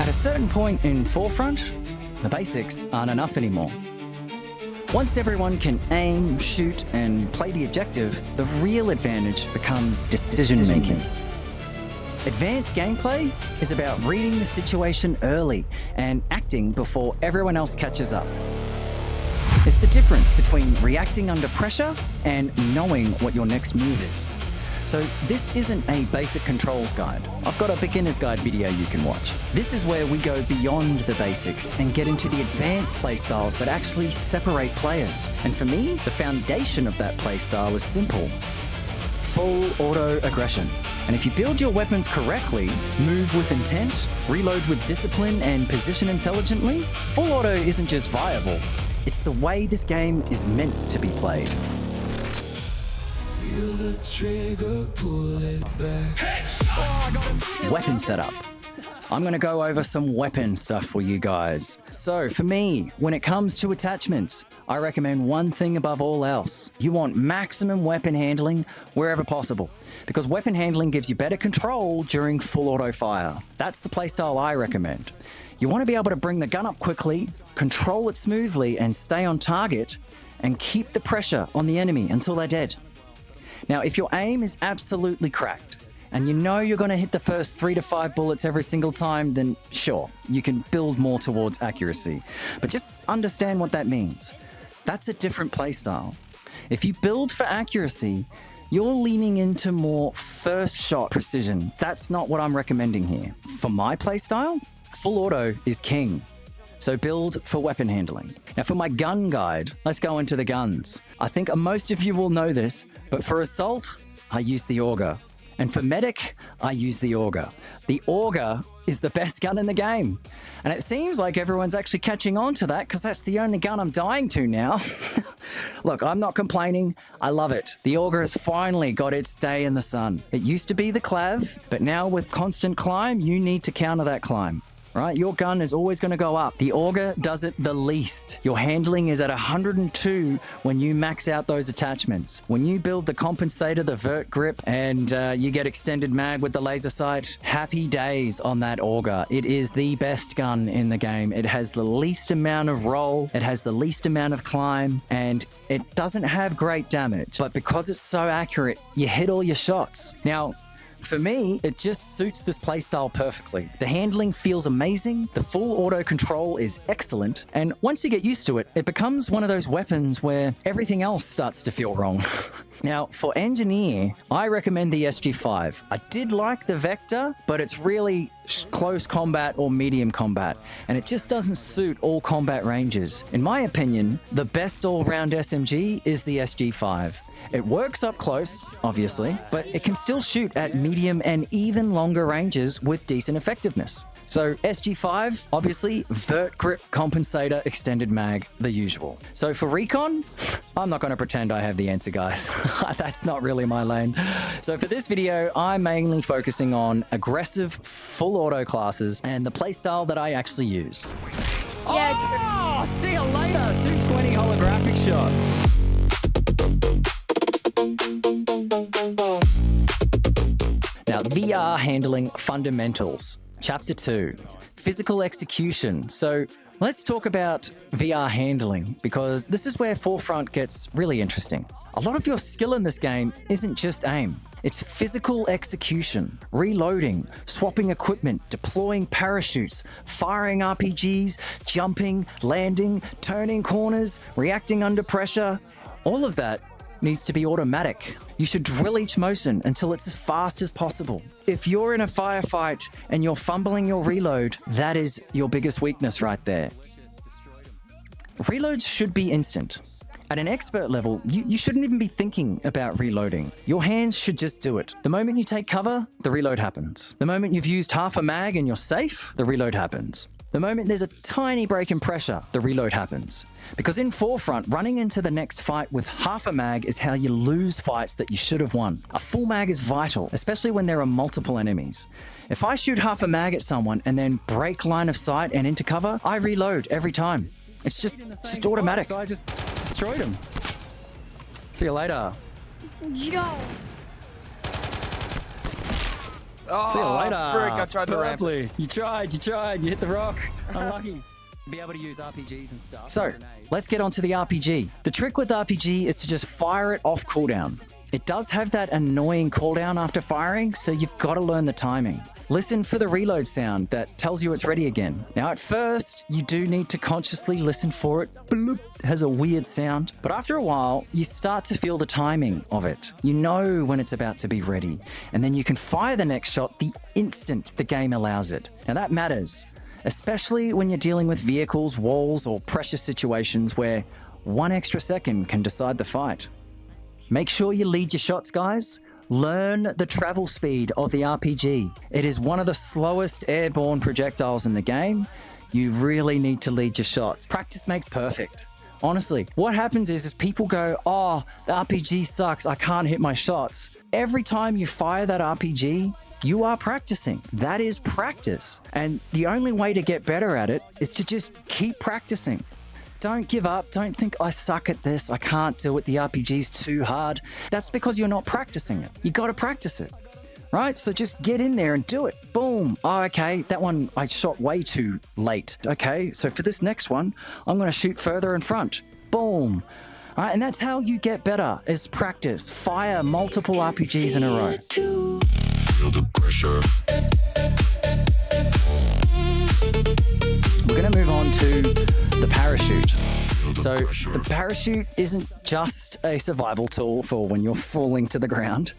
At a certain point in Forefront, the basics aren't enough anymore. Once everyone can aim, shoot, and play the objective, the real advantage becomes decision-making. Advanced gameplay is about reading the situation early and acting before everyone else catches up. It's the difference between reacting under pressure and knowing what your next move is. So this isn't a basic controls guide. I've got a beginner's guide video you can watch. This is where we go beyond the basics and get into the advanced playstyles that actually separate players. And for me, the foundation of that playstyle is simple: full auto aggression. And if you build your weapons correctly, move with intent, reload with discipline, and position intelligently, full auto isn't just viable, it's the way this game is meant to be played. Feel the trigger, pull it back. Weapon setup. I'm going to go over some weapon stuff for you guys. So for me, when it comes to attachments, I recommend one thing above all else. You want maximum weapon handling wherever possible, because weapon handling gives you better control during full auto fire. That's the playstyle I recommend. You want to be able to bring the gun up quickly, control it smoothly, and stay on target, and keep the pressure on the enemy until they're dead. Now, if your aim is absolutely cracked, and you know you're going to hit the first 3 to 5 bullets every single time, then sure, you can build more towards accuracy. But just understand what that means. That's a different playstyle. If you build for accuracy, you're leaning into more first shot precision. That's not what I'm recommending here. For my playstyle, full auto is king. So build for weapon handling. Now for my gun guide, let's go into the guns. I think most of you will know this, but for assault, I use the auger. And for medic, I use the auger. The auger is the best gun in the game. And it seems like everyone's actually catching on to that because that's the only gun I'm dying to now. Look, I'm not complaining. I love it. The auger has finally got its day in the sun. It used to be the clav, but now with constant climb, you need to counter that climb. Right? Your gun is always going to go up. The auger does it the least. Your handling is at 102 when you max out those attachments. When you build the compensator, the vert grip, and you get extended mag with the laser sight, happy days on that auger. It is the best gun in the game. It has the least amount of roll, it has the least amount of climb, and it doesn't have great damage. But because it's so accurate, you hit all your shots. Now, for me, it just suits this playstyle perfectly. The handling feels amazing, the full auto control is excellent, and once you get used to it, it becomes one of those weapons where everything else starts to feel wrong. Now, for engineer, I recommend the SG5. I did like the Vector, but it's really close combat or medium combat, and it just doesn't suit all combat ranges. In my opinion, the best all-round SMG is the SG5. It works up close, obviously, but it can still shoot at medium and even longer ranges with decent effectiveness. So SG5, obviously, vert grip, compensator, extended mag, the usual. So for recon, I'm not going to pretend I have the answer, guys. That's not really my lane. So for this video, I'm mainly focusing on aggressive full auto classes and the playstyle that I actually use. Yeah, oh, see you later, 220 holographic shot. Now, VR handling fundamentals. Chapter 2, physical execution. So let's talk about VR handling, because this is where Forefront gets really interesting. A lot of your skill in this game isn't just aim. It's physical execution, reloading, swapping equipment, deploying parachutes, firing RPGs, jumping, landing, turning corners, reacting under pressure. All of that needs to be automatic. You should drill each motion until it's as fast as possible. If you're in a firefight and you're fumbling your reload, that is your biggest weakness right there. Reloads should be instant. At an expert level, you shouldn't even be thinking about reloading. Your hands should just do it. The moment you take cover, the reload happens. The moment you've used half a mag and you're safe, the reload happens. The moment there's a tiny break in pressure, the reload happens. Because in Forefront, running into the next fight with half a mag is how you lose fights that you should have won. A full mag is vital, especially when there are multiple enemies. If I shoot half a mag at someone and then break line of sight and into cover, I reload every time. It's just automatic. So I just destroyed him. See you later. Yo. Oh, See you later. frick, I tried to ramp. Lovely. You tried. You hit the rock. Unlucky. Be able to use RPGs and stuff. So, let's get on to the RPG. The trick with RPG is to just fire it off cooldown. It does have that annoying cooldown after firing, so you've got to learn the timing. Listen for the reload sound that tells you it's ready again. Now, at first, you do need to consciously listen for it. Bloop, it has a weird sound. But after a while, you start to feel the timing of it. You know when it's about to be ready. And then you can fire the next shot the instant the game allows it. Now, that matters, especially when you're dealing with vehicles, walls, or pressure situations where 1 extra second can decide the fight. Make sure you lead your shots, guys. Learn the travel speed of the RPG. It is one of the slowest airborne projectiles in the game. You really need to lead your shots. Practice makes perfect. Honestly, what happens is people go, oh, the RPG sucks, I can't hit my shots. Every time you fire that RPG, you are practicing. That is practice. And the only way to get better at it is to just keep practicing. Don't give up. Don't think I suck at this. I can't do it. The RPG's too hard. That's because you're not practicing it. You got to practice it, right? So just get in there and do it. Boom. Oh, okay. That one I shot way too late. Okay. So for this next one, I'm going to shoot further in front. Boom. All right. And that's how you get better is practice. Fire multiple RPGs in a row. Feel the pressure. We're going to move on to the parachute. So the parachute isn't just a survival tool for when you're falling to the ground.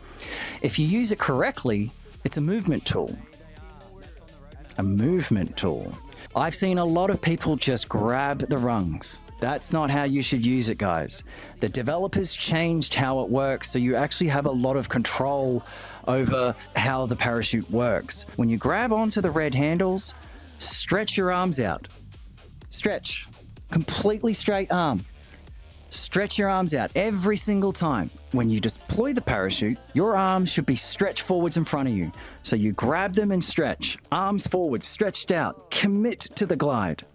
If you use it correctly, it's a movement tool. A movement tool. I've seen a lot of people just grab the rungs. That's not how you should use it, guys. The developers changed how it works, so you actually have a lot of control over how the parachute works. When you grab onto the red handles, stretch your arms out. Stretch. Completely straight arm. Stretch your arms out every single time. When you deploy the parachute, your arms should be stretched forwards in front of you. So you grab them and stretch. Arms forward, stretched out. Commit to the glide.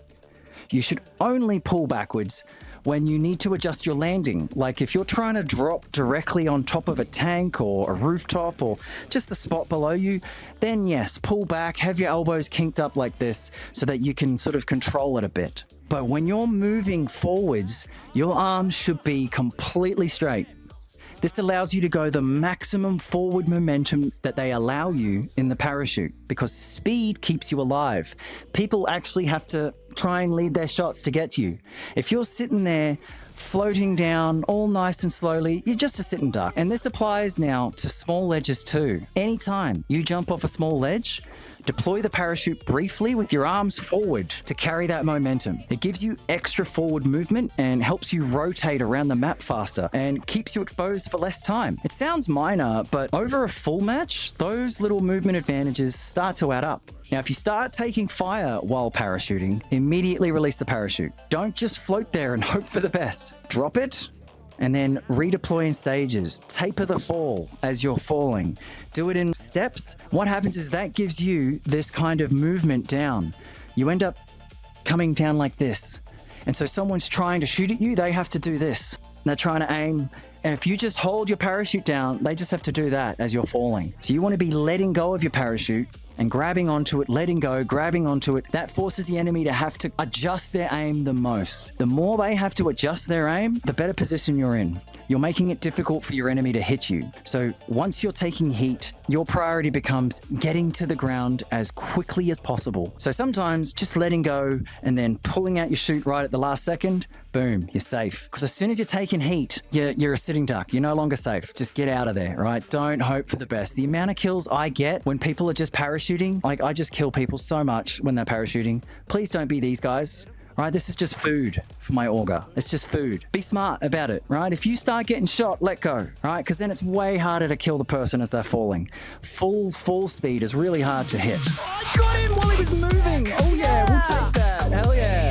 You should only pull backwards when you need to adjust your landing. Like if you're trying to drop directly on top of a tank or a rooftop or just a spot below you, then yes, pull back, have your elbows kinked up like this so that you can sort of control it a bit. But when you're moving forwards, your arms should be completely straight. This allows you to go the maximum forward momentum that they allow you in the parachute because speed keeps you alive. People actually have to try and lead their shots to get to you. If you're sitting there floating down all nice and slowly, you're just a sitting duck. And this applies now to small ledges too. Anytime you jump off a small ledge, deploy the parachute briefly with your arms forward to carry that momentum. It gives you extra forward movement and helps you rotate around the map faster and keeps you exposed for less time. It sounds minor, but over a full match, those little movement advantages start to add up. Now, if you start taking fire while parachuting, immediately release the parachute. Don't just float there and hope for the best. Drop it and then redeploy in stages. Taper the fall as you're falling. Do it in steps. What happens is that gives you this kind of movement down. You end up coming down like this. And so someone's trying to shoot at you, they have to do this. They're trying to aim. And if you just hold your parachute down, they just have to do that as you're falling. So you want to be letting go of your parachute and grabbing onto it, letting go, grabbing onto it. That forces the enemy to have to adjust their aim the most. The more they have to adjust their aim, the better position you're in. You're making it difficult for your enemy to hit you. So once you're taking heat, your priority becomes getting to the ground as quickly as possible. So sometimes just letting go and then pulling out your chute right at the last second, boom, you're safe. Because as soon as you're taking heat, you're a sitting duck. You're no longer safe. Just get out of there, right? Don't hope for the best. The amount of kills I get when people are just parachuting, like I just kill people so much when they're parachuting. Please don't be these guys. Right, this is just food for my auger. It's just food. Be smart about it, right? If you start getting shot, let go, right? Because then it's way harder to kill the person as they're falling. Full speed is really hard to hit. Oh, I got him while he was moving. Oh yeah, we'll take that. Hell yeah.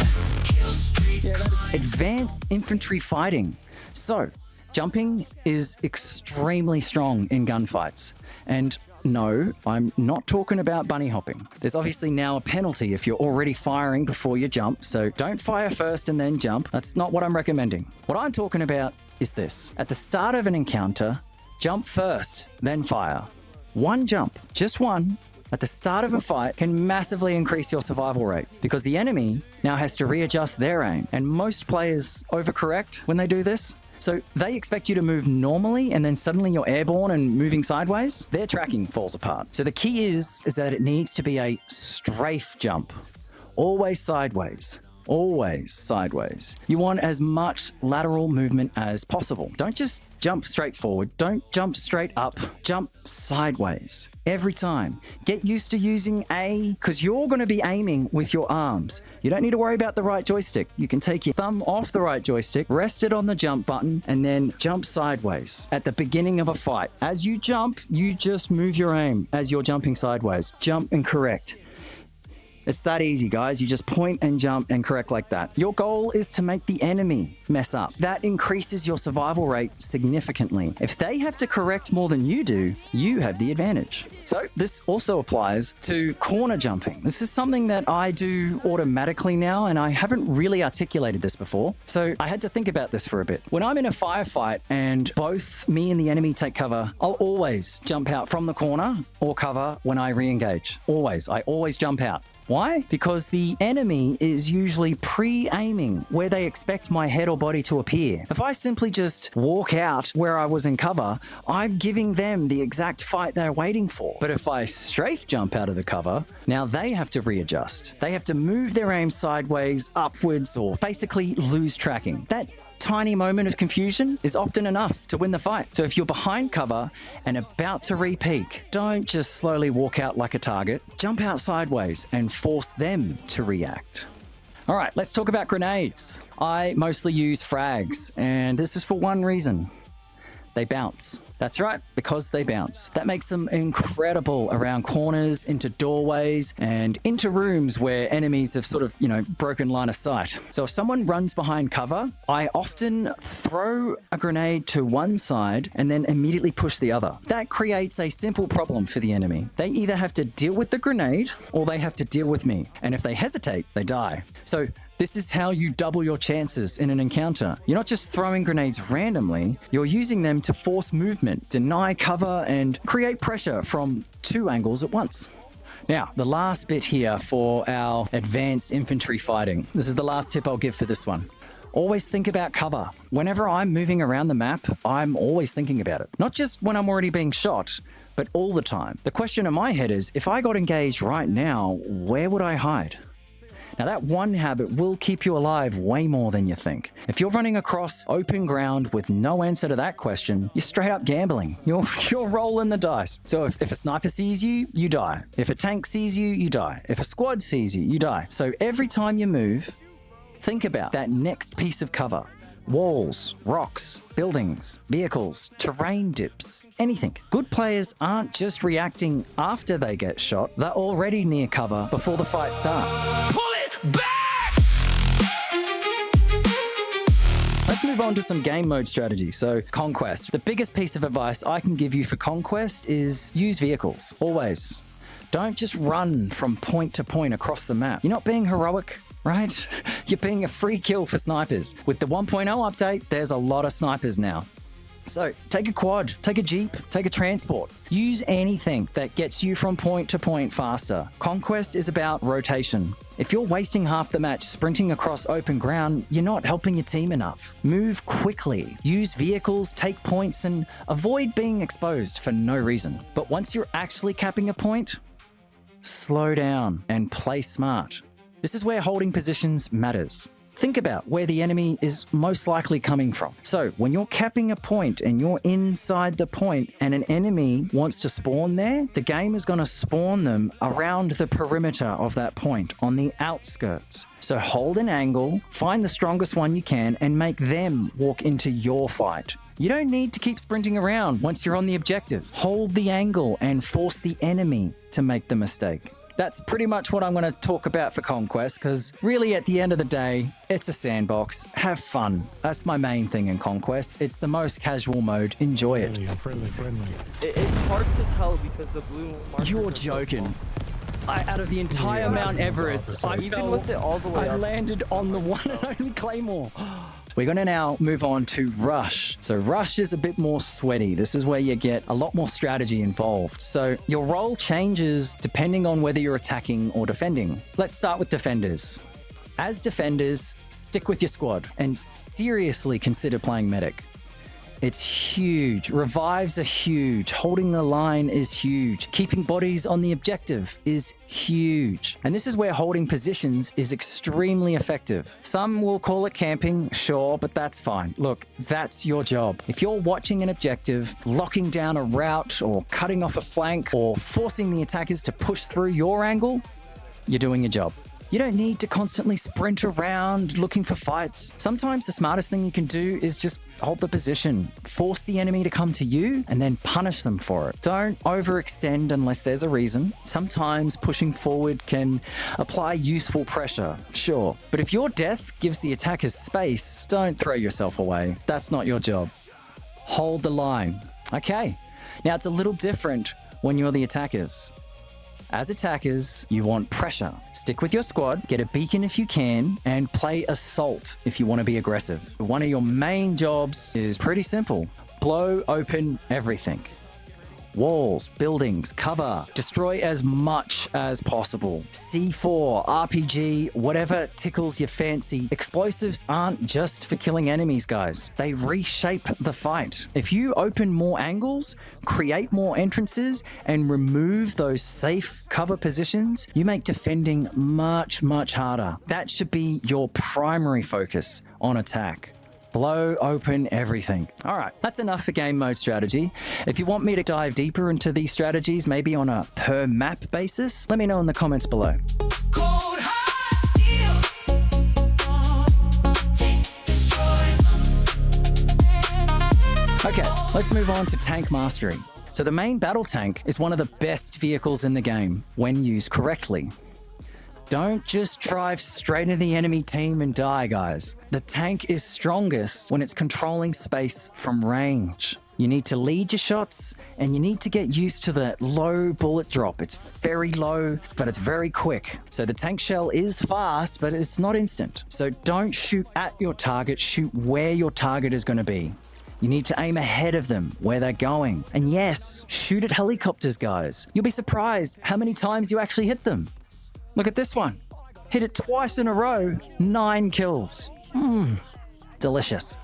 Advanced infantry fighting. So, jumping is extremely strong in gunfights. And no, I'm not talking about bunny hopping. There's obviously now a penalty if you're already firing before you jump, so don't fire first and then jump. That's not what I'm recommending. What I'm talking about is this. At the start of an encounter, jump first, then fire. One jump, just one, at the start of a fight can massively increase your survival rate because the enemy now has to readjust their aim. And most players overcorrect when they do this. So they expect you to move normally and then suddenly you're airborne and moving sideways. Their tracking falls apart. So the key is that it needs to be a strafe jump. Always sideways. Always sideways. You want as much lateral movement as possible. Don't just jump straight forward. Don't jump straight up. Jump sideways. Every time. Get used to using A because you're going to be aiming with your arms. You don't need to worry about the right joystick. You can take your thumb off the right joystick, rest it on the jump button, and then jump sideways at the beginning of a fight. As you jump, you just move your aim as you're jumping sideways. Jump and correct. It's that easy, guys. You just point and jump and correct like that. Your goal is to make the enemy mess up. That increases your survival rate significantly. If they have to correct more than you do, you have the advantage. So this also applies to corner jumping. This is something that I do automatically now, and I haven't really articulated this before. So I had to think about this for a bit. When I'm in a firefight and both me and the enemy take cover, I'll always jump out from the corner or cover when I re-engage. Always. I always jump out. Why? Because the enemy is usually pre-aiming where they expect my head or body to appear. If I simply just walk out where I was in cover, I'm giving them the exact fight they're waiting for. But if I strafe jump out of the cover, now they have to readjust. They have to move their aim sideways, upwards, or basically lose tracking. That tiny moment of confusion is often enough to win the fight. So if you're behind cover and about to re-peek, don't just slowly walk out like a target. Jump out sideways and force them to react. All right, let's talk about grenades. I mostly use frags, and this is for one reason. They bounce. That's right, because they bounce. That makes them incredible around corners, into doorways, and into rooms where enemies have sort of, broken line of sight. So if someone runs behind cover, I often throw a grenade to one side and then immediately push the other. That creates a simple problem for the enemy. They either have to deal with the grenade or they have to deal with me. And if they hesitate, they die. So this is how you double your chances in an encounter. You're not just throwing grenades randomly, you're using them to force movement, deny cover, and create pressure from two angles at once. Now, the last bit here for our advanced infantry fighting. This is the last tip I'll give for this one. Always think about cover. Whenever I'm moving around the map, I'm always thinking about it. Not just when I'm already being shot, but all the time. The question in my head is, if I got engaged right now, where would I hide? Now that one habit will keep you alive way more than you think. If you're running across open ground with no answer to that question, you're straight up gambling. You're rolling the dice. So if a sniper sees you, you die. If a tank sees you, you die. If a squad sees you, you die. So every time you move, think about that next piece of cover. Walls, rocks, buildings, vehicles, terrain dips, anything. Good players aren't just reacting after they get shot, they're already near cover before the fight starts. Pull it back! Let's move on to some game mode strategy. So, Conquest. The biggest piece of advice I can give you for Conquest is use vehicles. Always. Don't just run from point to point across the map. You're not being heroic, right? You're being a free kill for snipers. With the 1.0 update, there's a lot of snipers now. So take a quad, take a jeep, take a transport. Use anything that gets you from point to point faster. Conquest is about rotation. If you're wasting half the match sprinting across open ground, you're not helping your team enough. Move quickly, use vehicles, take points, and avoid being exposed for no reason. But once you're actually capping a point, slow down and play smart. This is where holding positions matters. Think about where the enemy is most likely coming from. So when you're capping a point and you're inside the point and an enemy wants to spawn there, the game is going to spawn them around the perimeter of that point on the outskirts. So hold an angle, find the strongest one you can, and make them walk into your fight. You don't need to keep sprinting around once you're on the objective. Hold the angle and force the enemy to make the mistake. That's pretty much what I'm going to talk about for Conquest, because really at the end of the day, it's a sandbox. Have fun. That's my main thing in Conquest. It's the most casual mode. Enjoy it. Friendly. It's hard to tell because the blue markers You're are so joking. Out of the entire Mount Everest, I Even with it all the way I up. landed on the one and only Claymore. We're going to now move on to Rush. So Rush is a bit more sweaty. This is where you get a lot more strategy involved. So your role changes depending on whether you're attacking or defending. Let's start with defenders. As defenders, stick with your squad and seriously consider playing medic. It's huge. Revives are huge. Holding the line is huge. Keeping bodies on the objective is huge. And this is where holding positions is extremely effective. Some will call it camping, sure, but that's fine. Look, that's your job. If you're watching an objective, locking down a route or cutting off a flank or forcing the attackers to push through your angle, you're doing your job. You don't need to constantly sprint around looking for fights. Sometimes the smartest thing you can do is just hold the position, force the enemy to come to you, and then punish them for it. Don't overextend unless there's a reason. Sometimes pushing forward can apply useful pressure, sure. But if your death gives the attackers space, don't throw yourself away. That's not your job. Hold the line. Okay, now it's a little different when you're the attackers. As attackers, you want pressure. Stick with your squad, get a beacon if you can, and play assault if you want to be aggressive. One of your main jobs is pretty simple. Blow open everything. Walls, buildings, cover. Destroy as much as possible. C4, RPG, whatever tickles your fancy. Explosives aren't just for killing enemies, guys. They reshape the fight. If you open more angles, create more entrances, and remove those safe cover positions, you make defending much, much harder. That should be your primary focus on attack. Blow open everything. All right, that's enough for game mode strategy. If you want me to dive deeper into these strategies, maybe on a per map basis, let me know in the comments below. Okay, let's move on to tank mastery. So the main battle tank is one of the best vehicles in the game when used correctly. Don't just drive straight into the enemy team and die, guys. The tank is strongest when it's controlling space from range. You need to lead your shots, and you need to get used to the low bullet drop. It's very low, but it's very quick. So the tank shell is fast, but it's not instant. So don't shoot at your target, shoot where your target is going to be. You need to aim ahead of them, where they're going. And yes, shoot at helicopters, guys. You'll be surprised how many times you actually hit them. Look at this one. Hit it twice in a row, 9 kills. Delicious.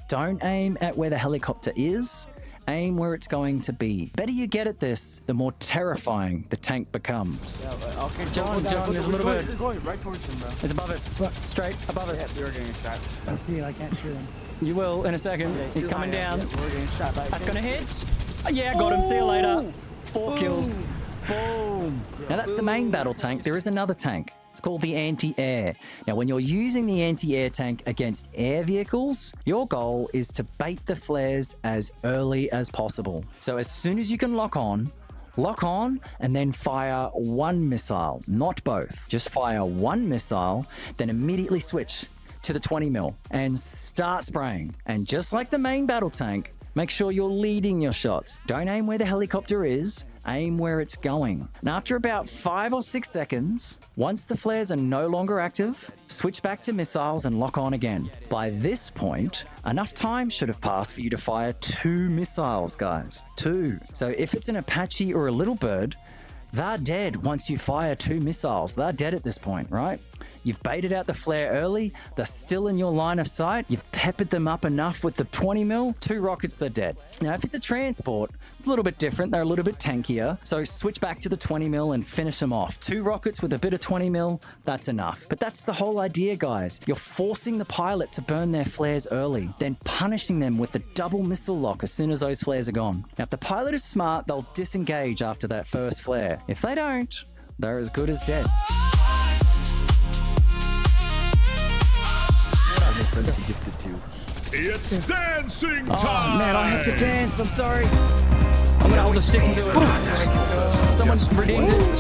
Don't aim at where the helicopter is, aim where it's going to be. Better you get at this, the more terrifying the tank becomes. Yeah, okay, John, there's a little bird. We're going right towards him, bro. It's above us, straight above us. Yeah, we were getting shot. I see it, I can't shoot him. You will in a second. Okay, He's coming down. Yeah, we're getting shot by That's gonna hit. Yeah, got him. See you later. 4 kills. Boom. Now that's the main battle tank. There is another tank. It's called the anti-air. Now, when you're using the anti-air tank against air vehicles, your goal is to bait the flares as early as possible. So as soon as you can lock on, and then fire one missile, not both. Just fire one missile, then immediately switch to the 20mm and start spraying. And just like the main battle tank, make sure you're leading your shots. Don't aim where the helicopter is, aim where it's going. And after about 5 or 6 seconds, once the flares are no longer active, switch back to missiles and lock on again. By this point, enough time should have passed for you to fire 2 missiles, guys. 2. So if it's an Apache or a Little Bird, they're dead once you fire 2 missiles. They're dead at this point, right? You've baited out the flare early, they're still in your line of sight, you've peppered them up enough with the 20mm, 2 rockets, they're dead. Now, if it's a transport, it's a little bit different, they're a little bit tankier, so switch back to the 20mm and finish them off. 2 rockets with a bit of 20mm, that's enough. But that's the whole idea, guys. You're forcing the pilot to burn their flares early, then punishing them with the double missile lock as soon as those flares are gone. Now, if the pilot is smart, they'll disengage after that first flare. If they don't, they're as good as dead. It's dancing time! Oh man, I have to dance, I'm sorry. I'm gonna hold a stick to it. Someone redeemed it.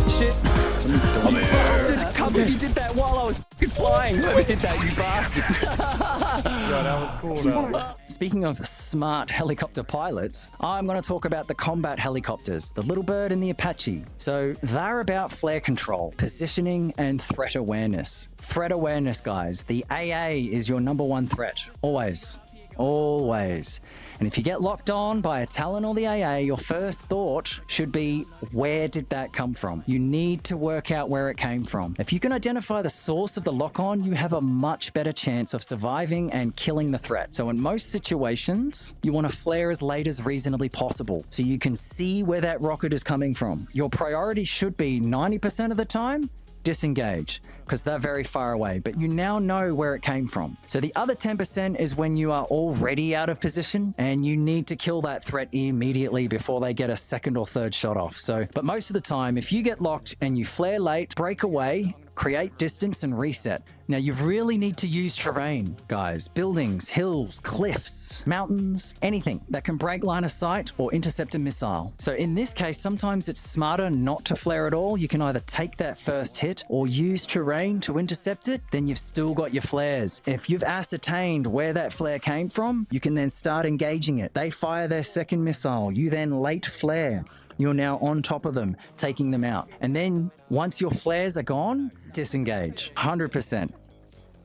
Shit. Oh, you bastard. I can't believe you did that while I was fucking flying. Whoever did that, you bastard. Yeah, that was cool, though. speaking of smart helicopter pilots, I'm going to talk about the combat helicopters, the Little Bird and the Apache. So they're about flare control, positioning, and threat awareness. Threat awareness, guys. The AA is your number one threat. Always. Always. And if you get locked on by a Talon or the AA, your first thought should be, where did that come from? You need to work out where it came from. If you can identify the source of the lock-on, you have a much better chance of surviving and killing the threat. So in most situations, you want to flare as late as reasonably possible so you can see where that rocket is coming from. Your priority should be 90% of the time, disengage, because they're very far away, but you now know where it came from. So the other 10% is when you are already out of position and you need to kill that threat immediately before they get a second or third shot off. But most of the time, if you get locked and you flare late, break away, create distance and reset. Now you really need to use terrain, guys. Buildings, hills, cliffs, mountains, anything that can break line of sight or intercept a missile. So in this case, sometimes it's smarter not to flare at all. You can either take that first hit or use terrain to intercept it, then you've still got your flares. If you've ascertained where that flare came from, you can then start engaging it. They fire their second missile, you then late flare. You're now on top of them, taking them out. And then once your flares are gone, disengage, 100%.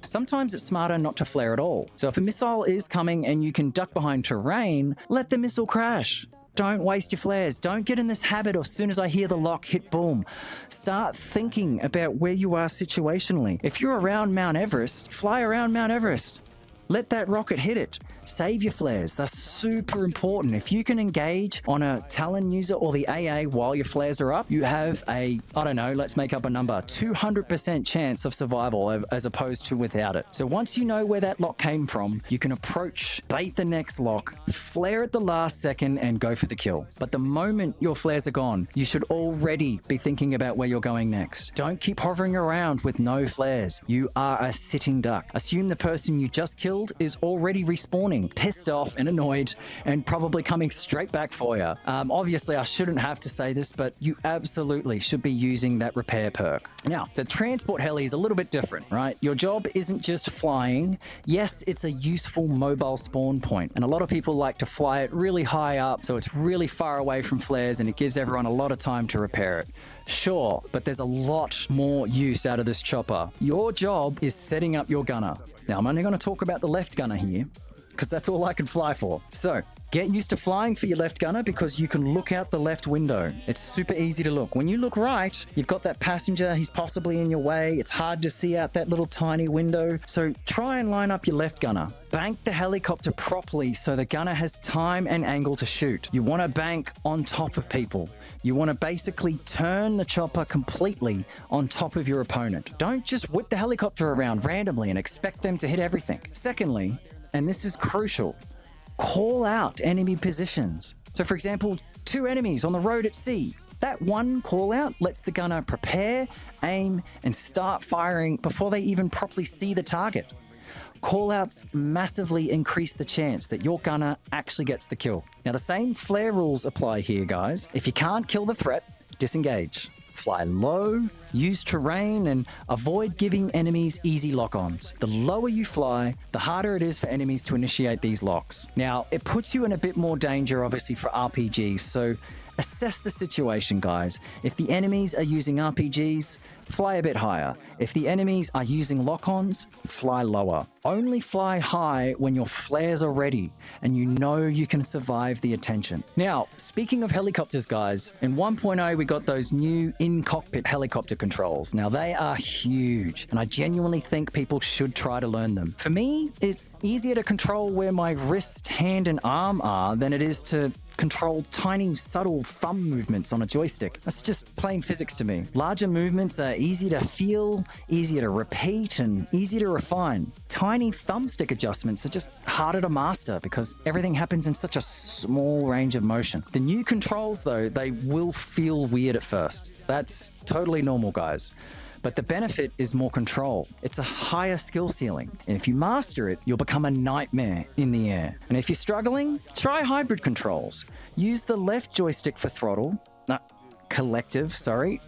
Sometimes it's smarter not to flare at all. So if a missile is coming and you can duck behind terrain, let the missile crash. Don't waste your flares. Don't get in this habit of as soon as I hear the lock hit boom. Start thinking about where you are situationally. If you're around Mount Everest, fly around Mount Everest. Let that rocket hit it. Save your flares. They're super important. If you can engage on a Talon user or the AA while your flares are up, you have a, I don't know, let's make up a number, 200% chance of survival as opposed to without it. So once you know where that lock came from, you can approach, bait the next lock, flare at the last second and go for the kill. But the moment your flares are gone, you should already be thinking about where you're going next. Don't keep hovering around with no flares. You are a sitting duck. Assume the person you just killed is already respawning, pissed off and annoyed, and probably coming straight back for you. Obviously, I shouldn't have to say this, but you absolutely should be using that repair perk. Now, the transport heli is a little bit different, right? Your job isn't just flying. Yes, it's a useful mobile spawn point, and a lot of people like to fly it really high up, so it's really far away from flares, and it gives everyone a lot of time to repair it. Sure, but there's a lot more use out of this chopper. Your job is setting up your gunner. Now, I'm only going to talk about the left gunner here, because that's all I can fly for. So get used to flying for your left gunner because you can look out the left window. It's super easy to look. When you look right, you've got that passenger, he's possibly in your way. It's hard to see out that little tiny window. So try and line up your left gunner. Bank the helicopter properly so the gunner has time and angle to shoot. You want to bank on top of people. You want to basically turn the chopper completely on top of your opponent. Don't just whip the helicopter around randomly and expect them to hit everything. Secondly, and this is crucial, call out enemy positions. So for example, 2 enemies on the road at sea. That one call out lets the gunner prepare, aim, and start firing before they even properly see the target. Callouts massively increase the chance that your gunner actually gets the kill. Now the same flare rules apply here, guys. If you can't kill the threat, disengage. Fly low, use terrain, and avoid giving enemies easy lock-ons. The lower you fly, the harder it is for enemies to initiate these locks. Now, it puts you in a bit more danger, obviously, for RPGs, so assess the situation, guys. If the enemies are using RPGs, fly a bit higher. If the enemies are using lock-ons, fly lower. Only fly high when your flares are ready and you know you can survive the attention. Now, speaking of helicopters, guys, in 1.0 we got those new in-cockpit helicopter controls. Now, they are huge, and I genuinely think people should try to learn them. For me, it's easier to control where my wrist, hand, and arm are than it is to control tiny, subtle thumb movements on a joystick. That's just plain physics to me. Larger movements are easy to feel, easier to repeat, and easier to refine. Tiny thumbstick adjustments are just harder to master because everything happens in such a small range of motion. The new controls, though, they will feel weird at first. That's totally normal, guys. But the benefit is more control. It's a higher skill ceiling. And if you master it, you'll become a nightmare in the air. And if you're struggling, try hybrid controls. Use the left joystick for throttle. collective, sorry.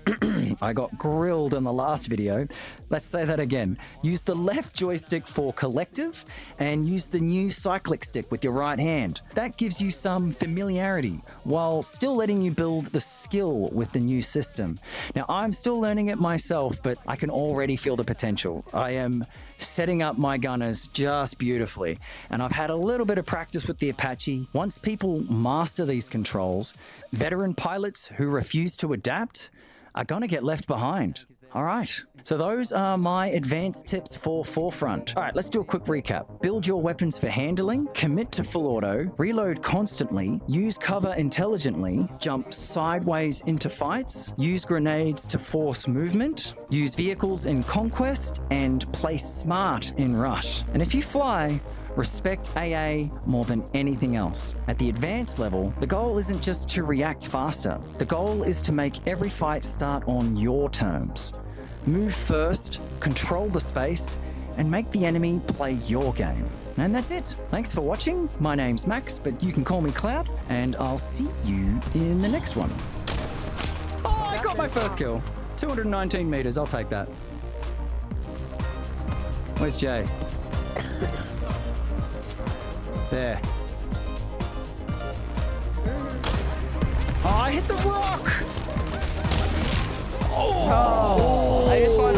I got grilled in the last video. Let's say that again. Use the left joystick for collective and use the new cyclic stick with your right hand. That gives you some familiarity while still letting you build the skill with the new system. Now, I'm still learning it myself, but I can already feel the potential. I am setting up my gunners just beautifully, and I've had a little bit of practice with the Apache. Once people master these controls, veteran pilots who refuse to adapt are gonna get left behind. All right, so those are my advanced tips for Forefront. All right, let's do a quick recap. Build your weapons for handling, commit to full auto, reload constantly, use cover intelligently, jump sideways into fights, use grenades to force movement, use vehicles in Conquest, and play smart in Rush. And if you fly, respect AA more than anything else. At the advanced level, the goal isn't just to react faster. The goal is to make every fight start on your terms. Move first, control the space, and make the enemy play your game. And that's it. Thanks for watching. My name's Max, but you can call me Cloud, and I'll see you in the next one. Oh, I got my first kill. 219 meters, I'll take that. Where's Jay? There. Oh, I hit the rock! Oh! I just want